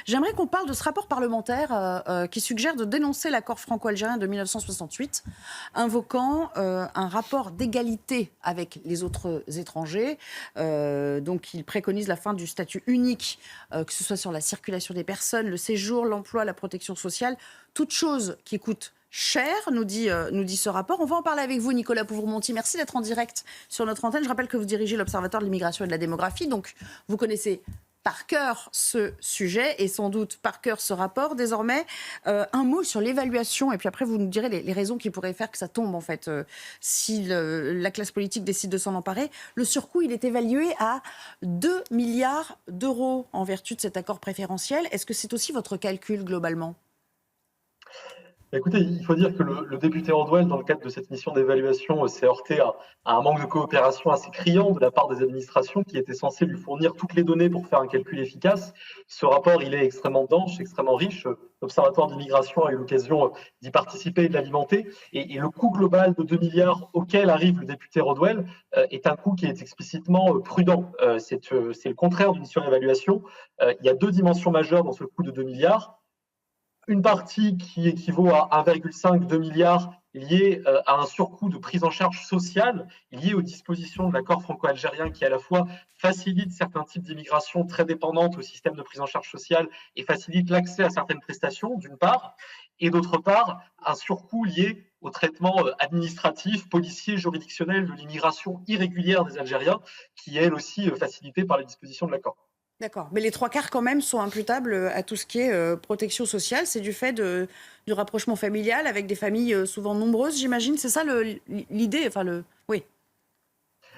J'aimerais qu'on parle de ce rapport parlementaire qui suggère de dénoncer l'accord franco-algérien de 1968, invoquant un rapport d'égalité avec les autres étrangers. Donc il préconise la fin du statut unique, que ce soit sur la circulation des personnes, le séjour, l'emploi, la protection sociale, toute chose qui coûte cher, nous dit ce rapport. On va en parler avec vous, Nicolas Pouvremonti. Merci d'être en direct sur notre antenne. Je rappelle que vous dirigez l'Observatoire de l'immigration et de la démographie, donc vous connaissez par cœur ce sujet et sans doute par cœur ce rapport. Désormais, un mot sur l'évaluation, et puis après vous nous direz les raisons qui pourraient faire que ça tombe en fait, si la classe politique décide de s'en emparer. Le surcoût, il est évalué à 2 milliards d'euros en vertu de cet accord préférentiel. Est-ce que c'est aussi votre calcul globalement ? Écoutez, il faut dire que le député Rodwell, dans le cadre de cette mission d'évaluation, s'est heurté à un manque de coopération assez criant de la part des administrations qui étaient censées lui fournir toutes les données pour faire un calcul efficace. Ce rapport, il est extrêmement dense, extrêmement riche. L'Observatoire d'immigration a eu l'occasion d'y participer et de l'alimenter. Et le coût global de 2 milliards auquel arrive le député Rodwell est un coût qui est explicitement prudent. C'est le contraire d'une surévaluation. Il y a deux dimensions majeures dans ce coût de 2 milliards. Une partie qui équivaut à 1,5-2 milliards liée à un surcoût de prise en charge sociale lié aux dispositions de l'accord franco-algérien qui à la fois facilite certains types d'immigration très dépendantes au système de prise en charge sociale et facilite l'accès à certaines prestations, d'une part, et d'autre part, un surcoût lié au traitement administratif, policier, juridictionnel de l'immigration irrégulière des Algériens, qui est elle aussi facilitée par les dispositions de l'accord. D'accord, mais les trois quarts quand même sont imputables à tout ce qui est protection sociale. C'est du fait du rapprochement familial avec des familles souvent nombreuses, j'imagine. C'est ça l'idée, oui.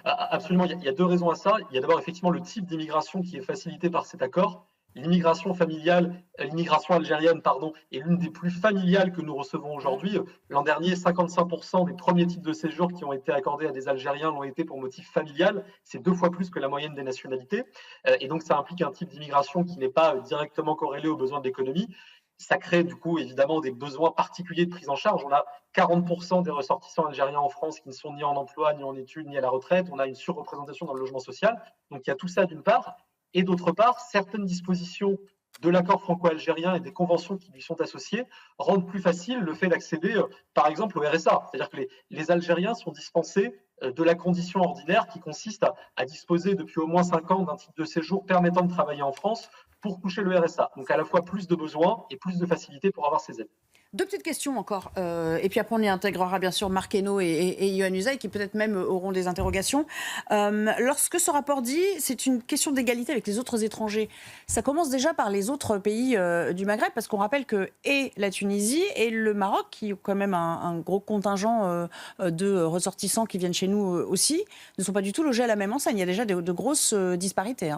Absolument, il y a deux raisons à ça. Il y a d'abord effectivement le type d'immigration qui est facilité par cet accord. L'immigration familiale, l'immigration algérienne, pardon, est l'une des plus familiales que nous recevons aujourd'hui. L'an dernier, 55% des premiers titres de séjour qui ont été accordés à des Algériens l'ont été pour motif familial. C'est 2 fois plus que la moyenne des nationalités. Et donc, ça implique un type d'immigration qui n'est pas directement corrélé aux besoins de l'économie. Ça crée du coup évidemment des besoins particuliers de prise en charge. On a 40% des ressortissants algériens en France qui ne sont ni en emploi, ni en études, ni à la retraite. On a une surreprésentation dans le logement social. Donc il y a tout ça d'une part. Et d'autre part, certaines dispositions de l'accord franco-algérien et des conventions qui lui sont associées rendent plus facile le fait d'accéder, par exemple, au RSA. C'est-à-dire que les Algériens sont dispensés de la condition ordinaire qui consiste à disposer depuis au moins 5 ans d'un titre de séjour permettant de travailler en France pour toucher le RSA. Donc à la fois plus de besoins et plus de facilité pour avoir ces aides. Deux petites questions encore, et puis après on y intégrera bien sûr Marc Hainaut et Yohann Usaï qui peut-être même auront des interrogations. Lorsque ce rapport dit c'est une question d'égalité avec les autres étrangers, ça commence déjà par les autres pays du Maghreb, parce qu'on rappelle que et la Tunisie et le Maroc, qui ont quand même un gros contingent de ressortissants qui viennent chez nous aussi, ne sont pas du tout logés à la même enseigne. Il y a déjà de grosses disparités.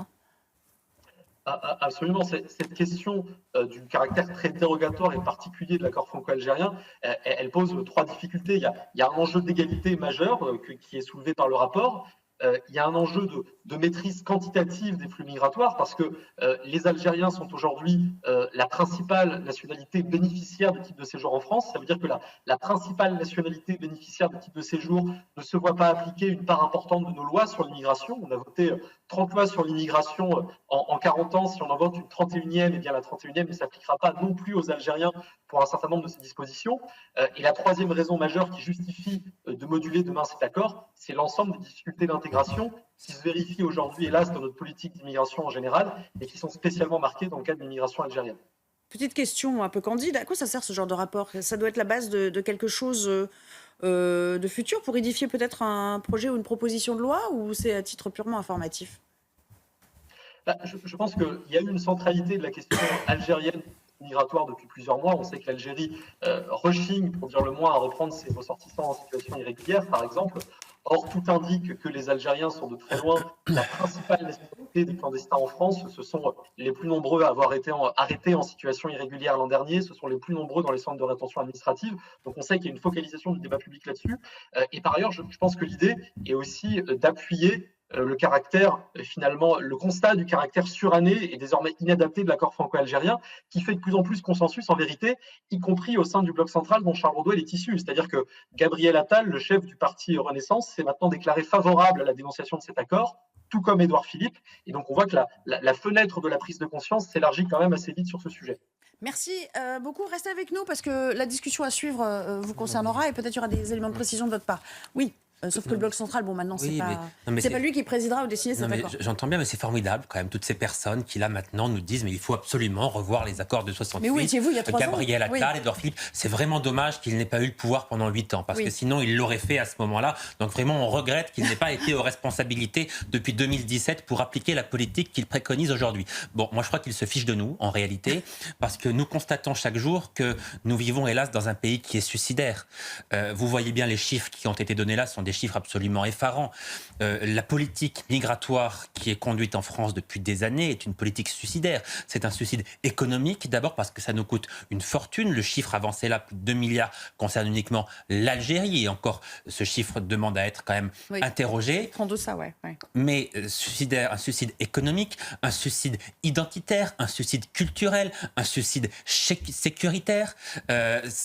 Absolument. Cette question du caractère très dérogatoire et particulier de l'accord franco-algérien, elle pose 3 difficultés. Il y a un enjeu d'égalité majeur qui est soulevé par le rapport. Il y a un enjeu de maîtrise quantitative des flux migratoires parce que les Algériens sont aujourd'hui la principale nationalité bénéficiaire de titre de séjour en France. Ça veut dire que la principale nationalité bénéficiaire de titre de séjour ne se voit pas appliquer une part importante de nos lois sur l'immigration. On a voté 30 lois sur l'immigration en 40 ans. Si on en vote une 31e, eh bien la 31e ne s'appliquera pas non plus aux Algériens pour un certain nombre de ces dispositions. Et la troisième raison majeure qui justifie de moduler demain cet accord, c'est l'ensemble des difficultés d'intégration qui se vérifient aujourd'hui, hélas, dans notre politique d'immigration en général et qui sont spécialement marquées dans le cadre de l'immigration algérienne. Petite question un peu candide, à quoi ça sert ce genre de rapport ? Ça doit être la base de quelque chose de futur pour édifier peut-être un projet ou une proposition de loi, ou c'est à titre purement informatif ? Je pense qu'il y a eu une centralité de la question algérienne migratoire depuis plusieurs mois. On sait que l'Algérie rechigne, pour dire le moins, à reprendre ses ressortissants en situation irrégulière, par exemple. Or, tout indique que les Algériens sont de très loin la principale nationalité des clandestins en France. Ce sont les plus nombreux à avoir été arrêtés en situation irrégulière l'an dernier. Ce sont les plus nombreux dans les centres de rétention administrative. Donc, on sait qu'il y a une focalisation du débat public là-dessus. Et par ailleurs, je pense que l'idée est aussi d'appuyer le caractère, finalement, le constat du caractère suranné et désormais inadapté de l'accord franco-algérien, qui fait de plus en plus consensus en vérité, y compris au sein du bloc central dont Charles Rodwell est issu. C'est-à-dire que Gabriel Attal, le chef du parti Renaissance, s'est maintenant déclaré favorable à la dénonciation de cet accord. tout comme Édouard Philippe. Et donc on voit que la fenêtre de la prise de conscience s'élargit quand même assez vite sur ce sujet. Merci beaucoup. Restez avec nous parce que la discussion à suivre vous concernera et peut-être il y aura des éléments de précision de votre part. Oui. Sauf que le Bloc central, bon, maintenant, Oui, c'est pas lui qui présidera ou décider cet accord. J'entends bien, mais c'est formidable quand même, toutes ces personnes qui, là, maintenant, nous disent mais il faut absolument revoir les accords de 68. Mais oui, chez vous, il y a 3 ans. Gabriel Attal, Édouard Philippe. C'est vraiment dommage qu'il n'ait pas eu le pouvoir pendant 8 ans, parce que sinon, il l'aurait fait à ce moment-là. Donc vraiment, on regrette qu'il n'ait pas été aux responsabilités depuis 2017 pour appliquer la politique qu'il préconise aujourd'hui. Bon, moi, je crois qu'il se fiche de nous, en réalité, parce que nous constatons chaque jour que nous vivons, hélas, dans un pays qui est suicidaire. Vous voyez bien les chiffres qui ont été donnés là, sont des chiffres absolument effarant. La politique migratoire qui est conduite en France depuis des années est une politique suicidaire. C'est un suicide économique, d'abord parce que ça nous coûte une fortune. Le chiffre avancé là, plus de 2 milliards, concerne uniquement l'Algérie. Et encore, ce chiffre demande à être quand même interrogé. Prends de ça, ouais. Mais suicidaire, un suicide économique, un suicide identitaire, un suicide culturel, un suicide sécuritaire.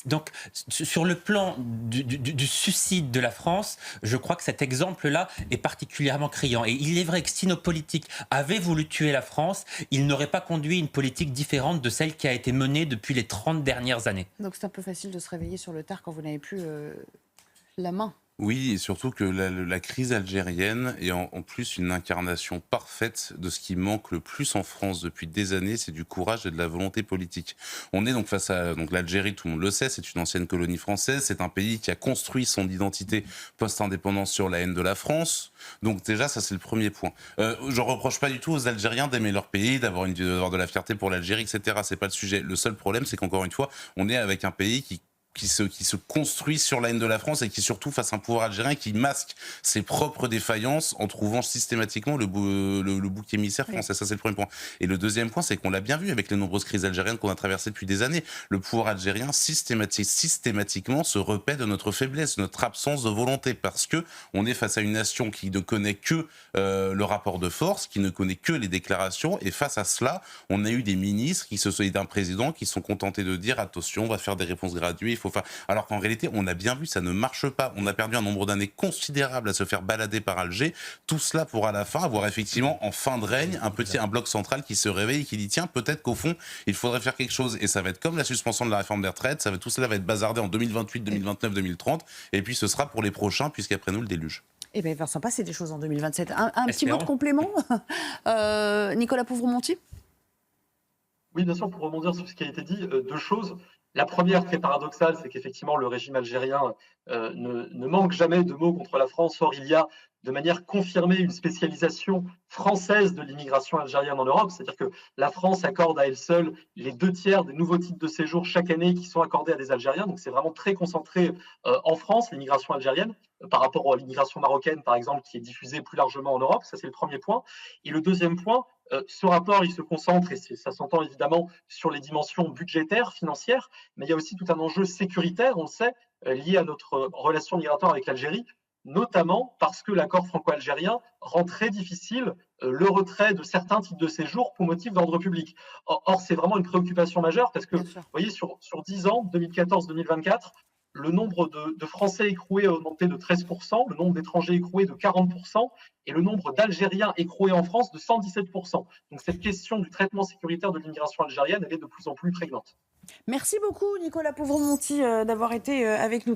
Donc, sur le plan du suicide de la France, je crois que cet exemple-là est particulièrement criant. Et il est vrai que si nos politiques avaient voulu tuer la France, ils n'auraient pas conduit une politique différente de celle qui a été menée depuis les 30 dernières années. Donc c'est un peu facile de se réveiller sur le tard quand vous n'avez plus la main. Oui, et surtout que la crise algérienne est en plus une incarnation parfaite de ce qui manque le plus en France depuis des années, c'est du courage et de la volonté politique. On est donc face à l'Algérie, tout le monde le sait, c'est une ancienne colonie française, c'est un pays qui a construit son identité post-indépendance sur la haine de la France. Donc déjà, ça c'est le premier point. Je reproche pas du tout aux Algériens d'aimer leur pays, d'avoir de la fierté pour l'Algérie, etc. C'est pas le sujet. Le seul problème, c'est qu'encore une fois, on est avec un pays qui se construit sur la haine de la France et qui surtout face à un pouvoir algérien qui masque ses propres défaillances en trouvant systématiquement le bouc émissaire français. Ça, c'est le premier point. Et le deuxième point, c'est qu'on l'a bien vu avec les nombreuses crises algériennes qu'on a traversées depuis des années. Le pouvoir algérien systématiquement se repaît de notre faiblesse, de notre absence de volonté, parce que on est face à une nation qui ne connaît que le rapport de force, qui ne connaît que les déclarations. Et face à cela, on a eu des ministres et d'un président qui sont contentés de dire attention, on va faire des réponses graduées. Alors qu'en réalité, on a bien vu, ça ne marche pas. On a perdu un nombre d'années considérable à se faire balader par Alger. Tout cela pour à la fin avoir effectivement en fin de règne un bloc central qui se réveille et qui dit tiens, peut-être qu'au fond, il faudrait faire quelque chose. Et ça va être comme la suspension de la réforme des retraites. Tout cela va être bazardé en 2028, 2029, 2030. Et puis ce sera pour les prochains, puisqu'après nous, le déluge. Eh bien, il va s'en passer des choses en 2027. Un petit mot de complément, Nicolas Pouvremonti. Oui, bien sûr, pour rebondir sur ce qui a été dit, 2 choses. La première, très paradoxale, c'est qu'effectivement, le régime algérien ne manque jamais de mots contre la France. Or, il y a de manière confirmée une spécialisation française de l'immigration algérienne en Europe. C'est-à-dire que la France accorde à elle seule les 2/3 des nouveaux titres de séjour chaque année qui sont accordés à des Algériens. Donc, c'est vraiment très concentré en France, l'immigration algérienne, par rapport à l'immigration marocaine, par exemple, qui est diffusée plus largement en Europe. Ça, c'est le premier point. Et le deuxième point, ce rapport, il se concentre, et ça s'entend évidemment, sur les dimensions budgétaires, financières, mais il y a aussi tout un enjeu sécuritaire, on le sait, lié à notre relation migratoire avec l'Algérie, notamment parce que l'accord franco-algérien rend très difficile le retrait de certains titres de séjour pour motif d'ordre public. Or, c'est vraiment une préoccupation majeure parce que, vous voyez, sur 10 ans, 2014-2024, le nombre de Français écroués a augmenté de 13%, le nombre d'étrangers écroués de 40%, et le nombre d'Algériens écroués en France de 117%. Donc cette question du traitement sécuritaire de l'immigration algérienne, elle est de plus en plus prégnante. Merci beaucoup, Nicolas Pouvremonti, d'avoir été avec nous.